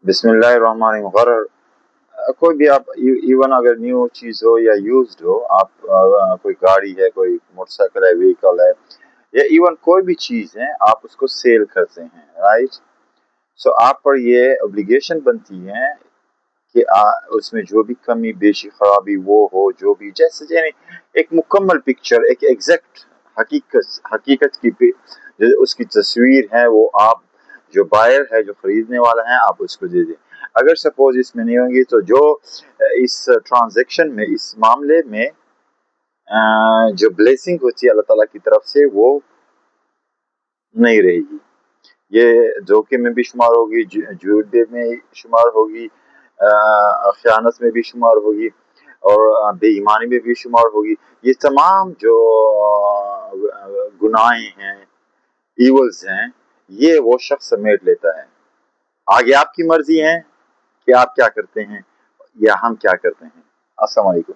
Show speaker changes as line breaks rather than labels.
बिस्मिल्लाहिर्रहमानिर्रहीम। गरर कोई भी आप इवन अगर न्यू चीज़ हो या यूज्ड हो, आप कोई गाड़ी है, कोई मोटरसाइकिल है, व्हीकल है, या इवन कोई भी चीज़ है, आप उसको सेल करते हैं, राइट। सो आप पर ये ऑब्लिगेशन बनती है कि उसमें जो भी कमी बेशी खराबी वो हो, जो भी जैसे यानी एक मुकम्मल पिक्चर, एक एग्जैक्ट हकीकत की जो उसकी तस्वीर है, वो आप जो बायर है, जो खरीदने वाला है, आप उसको दे दें। अगर सपोज इसमें नहीं होंगी तो जो इस ट्रांजैक्शन में, इस मामले में जो ब्लेसिंग होती है अल्लाह ताला की तरफ से, वो नहीं रहेगी। ये धोखे में भी शुमार होगी, झूठ में शुमार होगी, खयानत में भी शुमार होगी, और बेईमानी में भी शुमार होगी। ये तमाम जो गुनाहें हैं, ईवल्स हैं, ये वो शख्स समेट लेता है। आगे आपकी मर्जी है कि आप क्या करते हैं या हम क्या करते हैं। अस्सलाम वालेकुम।